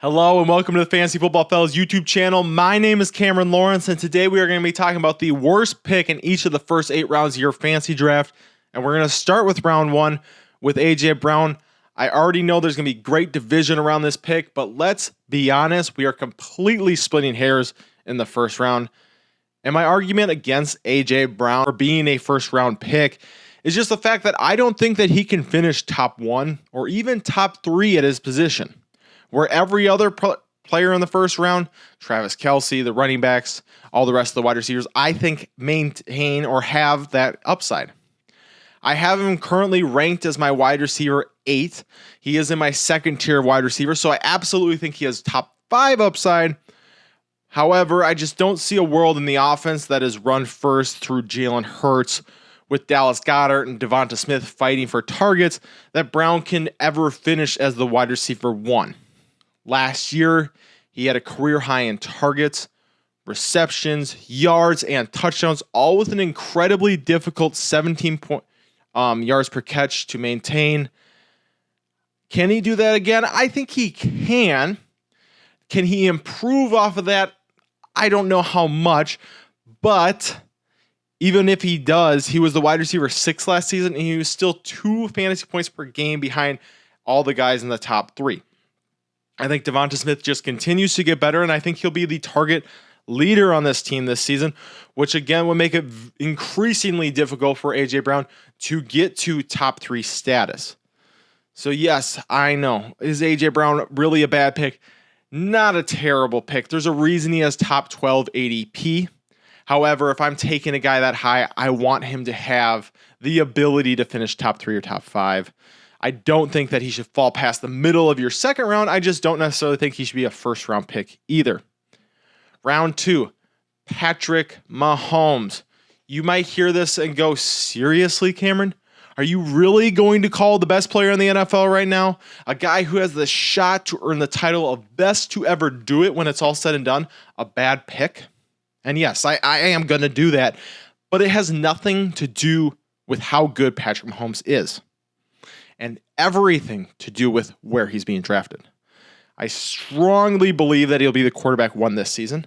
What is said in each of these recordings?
Hello and welcome to the Fantasy Football Fellas YouTube channel. My name is Cameron Lawrence, and today we are going to be talking about the worst pick in each of the first 8 rounds of your fantasy draft. And we're going to start with round 1 with A.J. Brown. I already know there's going to be great division around this pick, but let's be honest, we are completely splitting hairs in the first round. And my argument against A.J. Brown for being a first round pick is just the fact that I don't think that he can finish top 1 or even top 3 at his position. Where every other player in the first round, Travis Kelce, the running backs, all the rest of the wide receivers, I think maintain or have that upside. I have him currently ranked as my wide receiver 8. He is in my second tier of wide receiver, so I absolutely think he has top 5 upside. However, I just don't see a world in the offense that is run first through Jalen Hurts with Dallas Goedert and Devonta Smith fighting for targets that Brown can ever finish as the wide receiver 1. Last year, he had a career high in targets, receptions, yards, and touchdowns, all with an incredibly difficult 17 yards per catch to maintain. Can he do that again? I think he can. Can he improve off of that? I don't know how much, but even if he does, he was the wide receiver 6 last season, and he was still 2 fantasy points per game behind all the guys in the top 3. I think Devonta Smith just continues to get better, and I think he'll be the target leader on this team this season, which again would make it increasingly difficult for A.J. Brown to get to top 3 status. So yes, I know. Is A.J. Brown really a bad pick? Not a terrible pick. There's a reason he has top 12 ADP. However, if I'm taking a guy that high, I want him to have the ability to finish top 3 or top 5. I don't think that he should fall past the middle of your second round. I just don't necessarily think he should be a first round pick either. Round 2, Patrick Mahomes. You might hear this and go, seriously, Cameron? Are you really going to call the best player in the NFL right now, a guy who has the shot to earn the title of best to ever do it when it's all said and done, a bad pick? And yes, I am going to do that, but it has nothing to do with how good Patrick Mahomes is. And everything to do with where he's being drafted. I strongly believe that he'll be the quarterback 1 this season.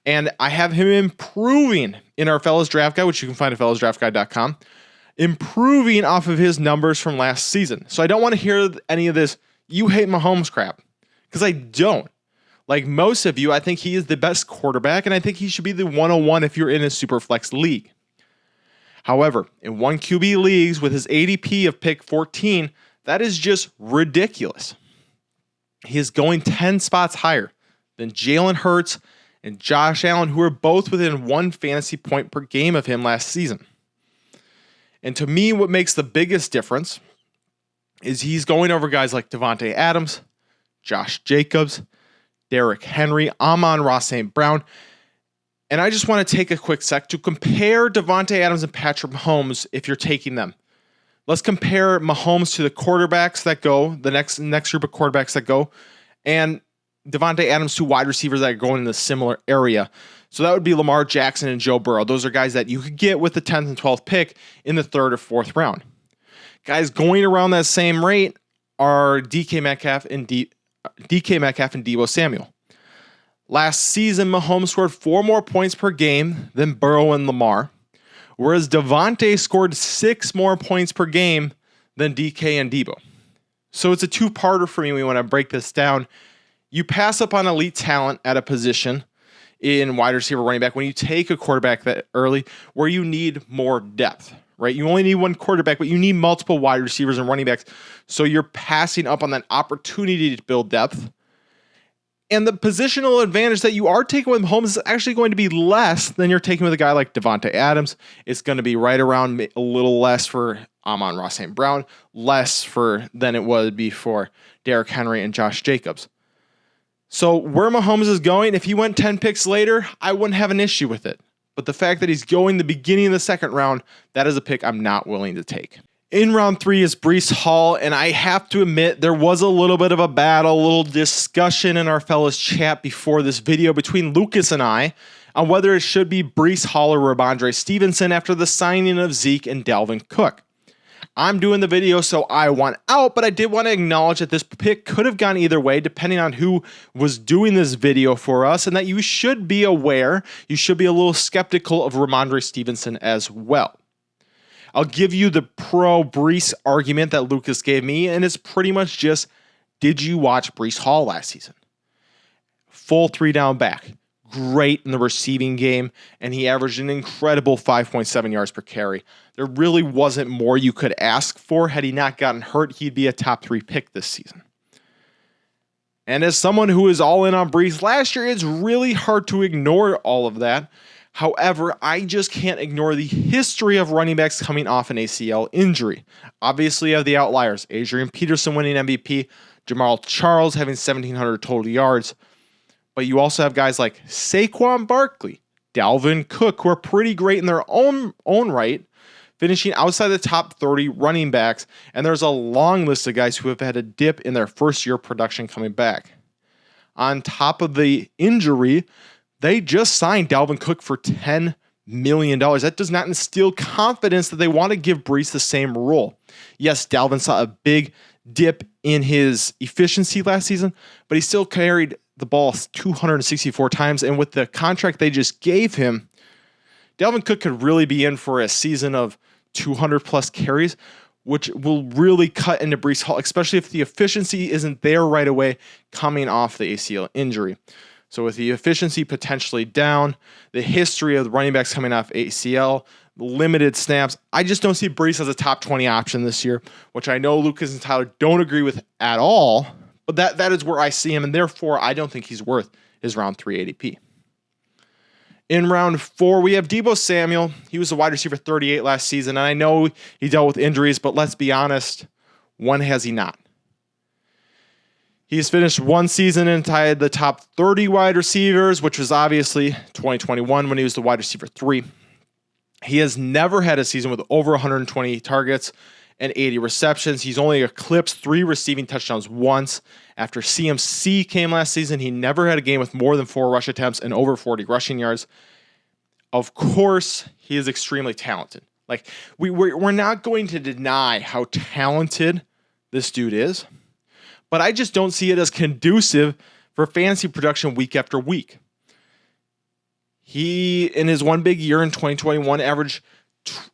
And I have him improving in our Fellas Draft Guide, which you can find at fellasdraftguide.com, improving off of his numbers from last season. So I don't want to hear any of this, you hate Mahomes crap, because I don't. Like most of you, I think he is the best quarterback, and I think he should be the 101 if you're in a super flex league. However, in 1 QB leagues with his ADP of pick 14, that is just ridiculous. He is going 10 spots higher than Jalen Hurts and Josh Allen, who are both within 1 fantasy point per game of him last season. And to me, what makes the biggest difference is he's going over guys like Davante Adams, Josh Jacobs, Derrick Henry, Amon-Ra St. Brown. And I just want to take a quick sec to compare Davante Adams and Patrick Mahomes if you're taking them. Let's compare Mahomes to the quarterbacks that go, the next group of quarterbacks that go, and Davante Adams to wide receivers that are going in the similar area. So that would be Lamar Jackson and Joe Burrow. Those are guys that you could get with the 10th and 12th pick in the 3rd or 4th round. Guys going around that same rate are DK Metcalf and Deebo Samuel. Last season, Mahomes scored 4 more points per game than Burrow and Lamar, whereas Davante scored 6 more points per game than DK and Deebo. So it's a 2-parter for me when I break this down. You pass up on elite talent at a position in wide receiver, running back when you take a quarterback that early where you need more depth, right? You only need 1 quarterback, but you need multiple wide receivers and running backs. So you're passing up on that opportunity to build depth. And the positional advantage that you are taking with Mahomes is actually going to be less than you're taking with a guy like Davante Adams. It's going to be right around a little less for Amon-Ra St. Brown, less than it would be for Derrick Henry and Josh Jacobs. So where Mahomes is going, if he went 10 picks later, I wouldn't have an issue with it. But the fact that he's going the beginning of the 2nd round, that is a pick I'm not willing to take. In round 3 is Breece Hall, and I have to admit there was a little bit of a battle, a little discussion in our fellas chat before this video between Lucas and I on whether it should be Breece Hall or Ramondre Stevenson after the signing of Zeke and Dalvin Cook. I'm doing the video, so I want out, but I did want to acknowledge that this pick could have gone either way depending on who was doing this video for us, and that you should be aware, you should be a little skeptical of Ramondre Stevenson as well. I'll give you the pro Breece argument that Lucas gave me, and it's pretty much just, did you watch Breece Hall last season? Full 3-down back. Great in the receiving game, and he averaged an incredible 5.7 yards per carry. There really wasn't more you could ask for. Had he not gotten hurt, he'd be a top 3 pick this season. And as someone who is all in on Breece last year, it's really hard to ignore all of that. However, I just can't ignore the history of running backs coming off an ACL injury. Obviously, you have the outliers. Adrian Peterson winning MVP, Jamal Charles having 1,700 total yards. But you also have guys like Saquon Barkley, Dalvin Cook, who are pretty great in their own right, finishing outside the top 30 running backs. And there's a long list of guys who have had a dip in their first year production coming back. On top of the injury, they just signed Dalvin Cook for $10 million. That does not instill confidence that they want to give Breece the same role. Yes, Dalvin saw a big dip in his efficiency last season, but he still carried the ball 264 times. And with the contract they just gave him, Dalvin Cook could really be in for a season of 200 plus carries, which will really cut into Breece Hall, especially if the efficiency isn't there right away coming off the ACL injury. So with the efficiency potentially down, the history of the running backs coming off ACL, limited snaps, I just don't see Breece as a top 20 option this year, which I know Lucas and Tyler don't agree with at all, but that is where I see him, and therefore I don't think he's worth his round 3 ADP. In round 4, we have Deebo Samuel. He was a wide receiver 38 last season, and I know he dealt with injuries, but let's be honest, when has he not? He's finished one season inside the top 30 wide receivers, which was obviously 2021 when he was the wide receiver 3. He has never had a season with over 120 targets and 80 receptions. He's only eclipsed 3 receiving touchdowns once. After CMC came last season, he never had a game with more than 4 rush attempts and over 40 rushing yards. Of course, he is extremely talented. Like, we're not going to deny how talented this dude is, but I just don't see it as conducive for fantasy production week after week. He, in his one big year in 2021, averaged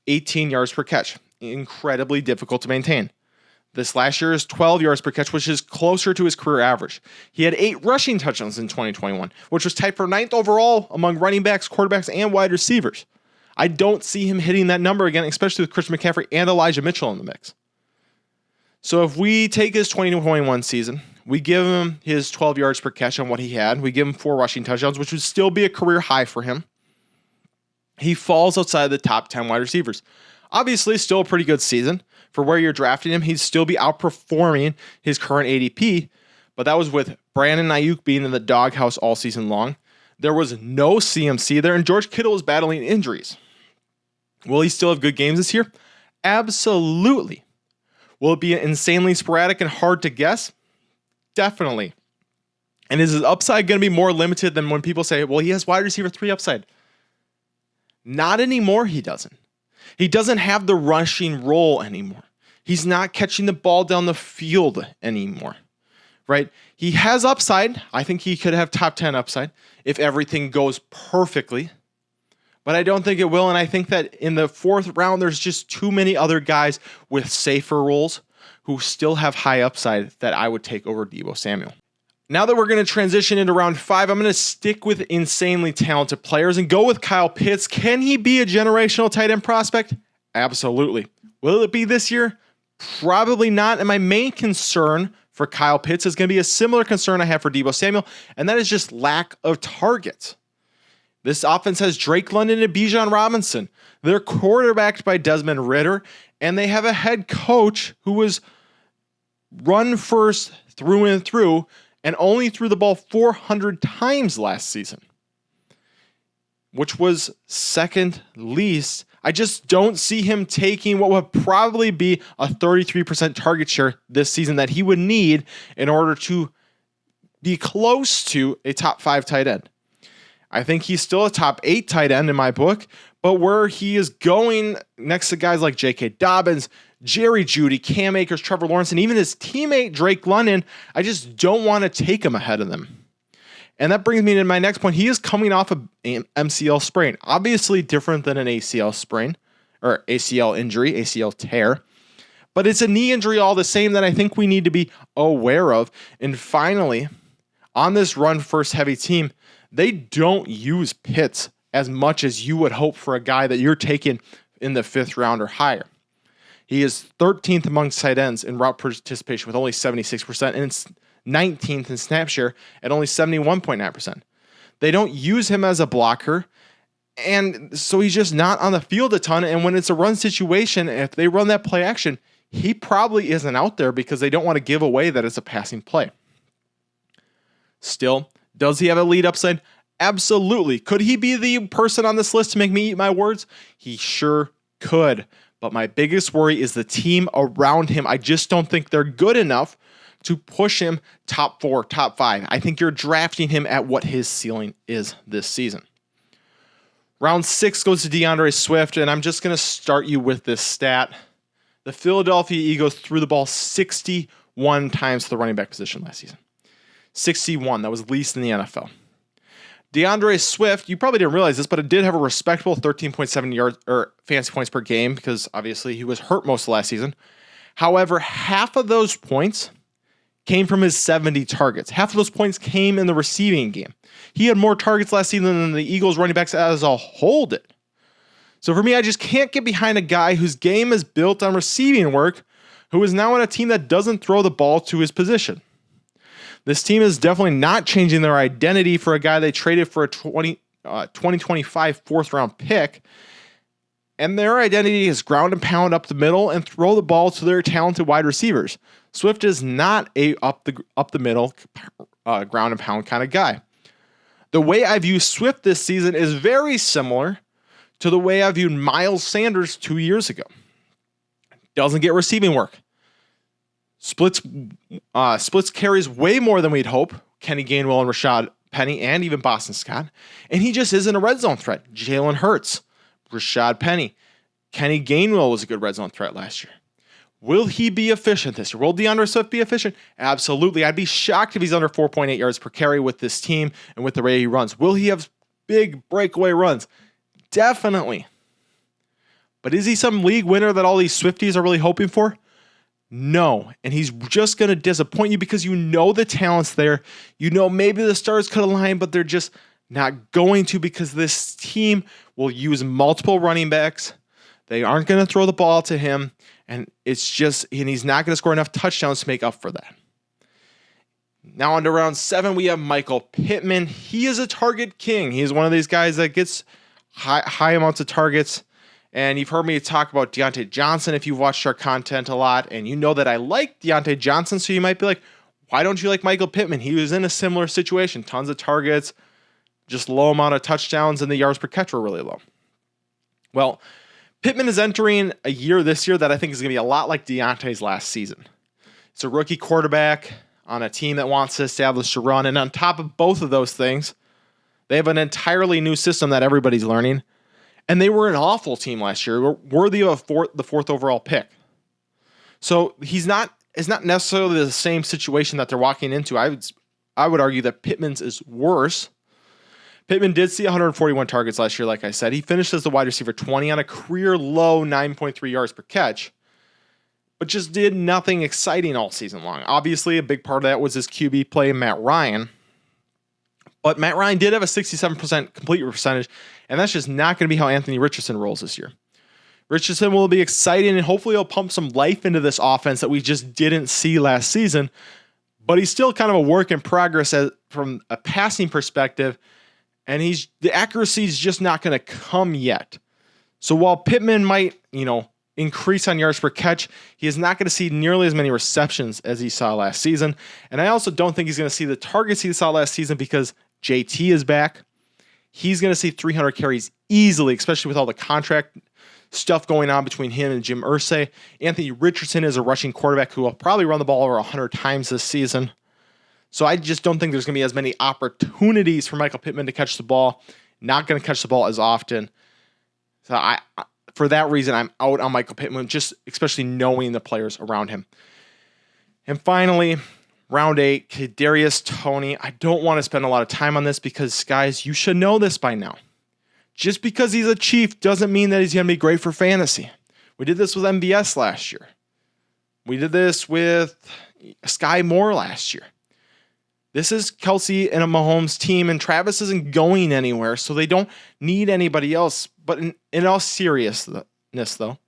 18 yards per catch. Incredibly difficult to maintain. This last year is 12 yards per catch, which is closer to his career average. He had 8 rushing touchdowns in 2021, which was tied for 9th overall among running backs, quarterbacks, and wide receivers. I don't see him hitting that number again, especially with Christian McCaffrey and Elijah Mitchell in the mix. So if we take his 2021 season, we give him his 12 yards per catch on what he had. We give him 4 rushing touchdowns, which would still be a career high for him. He falls outside the top 10 wide receivers. Obviously, still a pretty good season. For where you're drafting him, he'd still be outperforming his current ADP, but that was with Brandon Ayuk being in the doghouse all season long. There was no CMC there, and George Kittle was battling injuries. Will he still have good games this year? Absolutely. Will it be insanely sporadic and hard to guess? Definitely. And is his upside going to be more limited than when people say, well, he has wide receiver 3 upside? Not anymore, he doesn't. He doesn't have the rushing role anymore. He's not catching the ball down the field anymore, right? He has upside. I think he could have top 10 upside if everything goes perfectly, but I don't think it will. And I think that in the 4th round, there's just too many other guys with safer roles who still have high upside that I would take over Deebo Samuel. Now that we're going to transition into round 5, I'm going to stick with insanely talented players and go with Kyle Pitts. Can he be a generational tight end prospect? Absolutely. Will it be this year? Probably not. And my main concern for Kyle Pitts is going to be a similar concern I have for Deebo Samuel, and that is just lack of targets. This offense has Drake London and Bijan Robinson. They're quarterbacked by Desmond Ridder, and they have a head coach who was run first through and through, and only threw the ball 400 times last season, which was second least. I just don't see him taking what would probably be a 33% target share this season that he would need in order to be close to a top 5 tight end. I think he's still a top 8 tight end in my book, but where he is going next to guys like J.K. Dobbins, Jerry Jeudy, Cam Akers, Trevor Lawrence, and even his teammate Drake London, I just don't want to take him ahead of them. And that brings me to my next point. He is coming off an MCL sprain. Obviously different than an ACL sprain or ACL injury, ACL tear. But it's a knee injury all the same that I think we need to be aware of. And finally, on this run first heavy team, they don't use Pitts as much as you would hope for a guy that you're taking in the 5th round or higher. He is 13th among tight ends in route participation with only 76%, and it's 19th in snap share at only 71.9%. They don't use him as a blocker, and so he's just not on the field a ton. And when it's a run situation, if they run that play action, he probably isn't out there because they don't want to give away that it's a passing play. Still, does he have a lead upside? Absolutely. Could he be the person on this list to make me eat my words? He sure could. But my biggest worry is the team around him. I just don't think they're good enough to push him top 4, top 5. I think you're drafting him at what his ceiling is this season. Round 6 goes to DeAndre Swift, and I'm just going to start you with this stat. The Philadelphia Eagles threw the ball 61 times to the running back position last season. 61. That was least in the NFL. DeAndre Swift, you probably didn't realize this, but it did have a respectable 13.7 yards or fantasy points per game because obviously he was hurt most of last season. However, half of those points came from his 70 targets. Half of those points came in the receiving game. He had more targets last season than the Eagles running backs as a whole did. So for me, I just can't get behind a guy whose game is built on receiving work, who is now on a team that doesn't throw the ball to his position. This team is definitely not changing their identity for a guy they traded for a 2025 4th round pick. And their identity is ground and pound up the middle and throw the ball to their talented wide receivers. Swift is not a up the middle ground and pound kind of guy. The way I view Swift this season is very similar to the way I viewed Miles Sanders 2 years ago. Doesn't get receiving work. Splits carries way more than we'd hope. Kenny Gainwell and Rashad Penny and even Boston Scott. And he just isn't a red zone threat. Jalen Hurts, Rashad Penny, Kenny Gainwell was a good red zone threat last year. Will he be efficient this year? Will DeAndre Swift be efficient? Absolutely. I'd be shocked if he's under 4.8 yards per carry with this team and with the way he runs. Will he have big breakaway runs? Definitely. But is he some league winner that all these Swifties are really hoping for? No, and he's just going to disappoint you because you know the talent's there. You know maybe the stars could align, but they're just not going to because this team will use multiple running backs. They aren't going to throw the ball to him, and he's not going to score enough touchdowns to make up for that. Now on to round 7, we have Michael Pittman. He is a target king. He's one of these guys that gets high amounts of targets. And you've heard me talk about Deontay Johnson if you've watched our content a lot, and you know that I like Deontay Johnson, so you might be like, why don't you like Michael Pittman? He was in a similar situation. Tons of targets, just low amount of touchdowns, and the yards per catch were really low. Well, Pittman is entering a year this year that I think is going to be a lot like Deontay's last season. It's a rookie quarterback on a team that wants to establish a run, and on top of both of those things, they have an entirely new system that everybody's learning. And they were an awful team last year, worthy of the 4th overall pick. So it's not necessarily the same situation that they're walking into. I would argue that Pittman's is worse. Pittman did see 141 targets last year, like I said. He finished as the wide receiver 20 on a career low 9.3 yards per catch, but just did nothing exciting all season long. Obviously, a big part of that was his QB play, Matt Ryan. But Matt Ryan did have a 67% complete percentage, and that's just not going to be how Anthony Richardson rolls this year. Richardson will be exciting, and hopefully he'll pump some life into this offense that we just didn't see last season. But he's still kind of a work in progress from a passing perspective, and the accuracy is just not going to come yet. So while Pittman might, increase on yards per catch, he is not going to see nearly as many receptions as he saw last season. And I also don't think he's going to see the targets he saw last season because JT is back. He's going to see 300 carries easily, especially with all the contract stuff going on between him and Jim Irsay. Anthony Richardson is a rushing quarterback who will probably run the ball over 100 times this season. So I just don't think there's going to be as many opportunities for Michael Pittman to catch the ball. Not going to catch the ball as often. So for that reason, I'm out on Michael Pittman, just especially knowing the players around him. And finally, round 8, Kadarius Toney. I don't want to spend a lot of time on this because, guys, you should know this by now. Just because he's a Chief doesn't mean that he's going to be great for fantasy. We did this with MVS last year. We did this with Sky Moore last year. This is Kelsey and a Mahomes team, and Travis isn't going anywhere, so they don't need anybody else. But in all seriousness, though,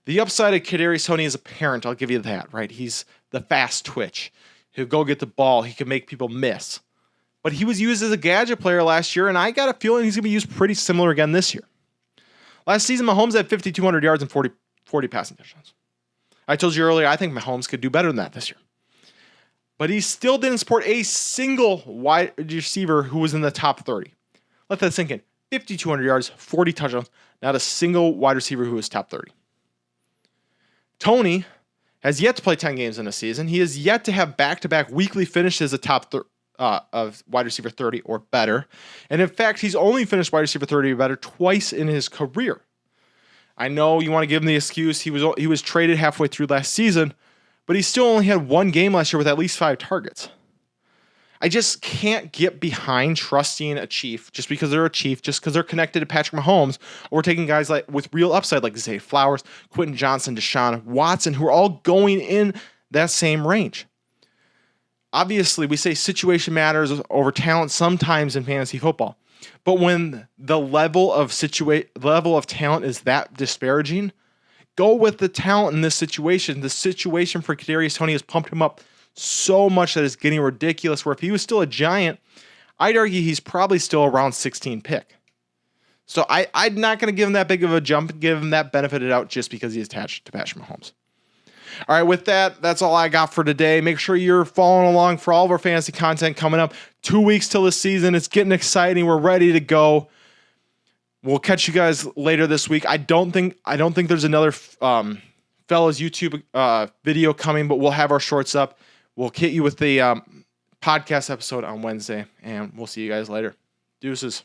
the upside of Kadarius Toney is apparent. I'll give you that, right? He's the fast twitch. He'll go get the ball. He can make people miss. But he was used as a gadget player last year, and I got a feeling he's going to be used pretty similar again this year. Last season, Mahomes had 5,200 yards and 40 passing touchdowns. I told you earlier, I think Mahomes could do better than that this year. But he still didn't support a single wide receiver who was in the top 30. Let that sink in. 5,200 yards, 40 touchdowns, not a single wide receiver who was top 30. Toney has yet to play 10 games in a season. He has yet to have back-to-back weekly finishes at top of wide receiver 30 or better. And in fact, he's only finished wide receiver 30 or better twice in his career. I know you want to give him the excuse. He was traded halfway through last season, but he still only had one game last year with at least 5 targets. I just can't get behind trusting a Chief just because they're a Chief, just because they're connected to Patrick Mahomes, or taking guys like with real upside like Zay Flowers, Quentin Johnson, Deshaun Watson, who are all going in that same range. Obviously, we say situation matters over talent sometimes in fantasy football, but when the level of talent is that disparaging, go with the talent in this situation. The situation for Kadarius Toney has pumped him up so much that it's getting ridiculous, where if he was still a Giant, I'd argue he's probably still around 16 pick. So I'm not going to give him that big of a jump and give him that benefit of doubt just because he's attached to Patrick Mahomes. All right, with that, that's all I got for today. Make sure you're following along for all of our fantasy content coming up. 2 weeks till the season. It's getting exciting. We're ready to go. We'll catch you guys later this week. I don't think there's another fellas YouTube video coming, but we'll have our shorts up. We'll hit you with the podcast episode on Wednesday, and we'll see you guys later. Deuces.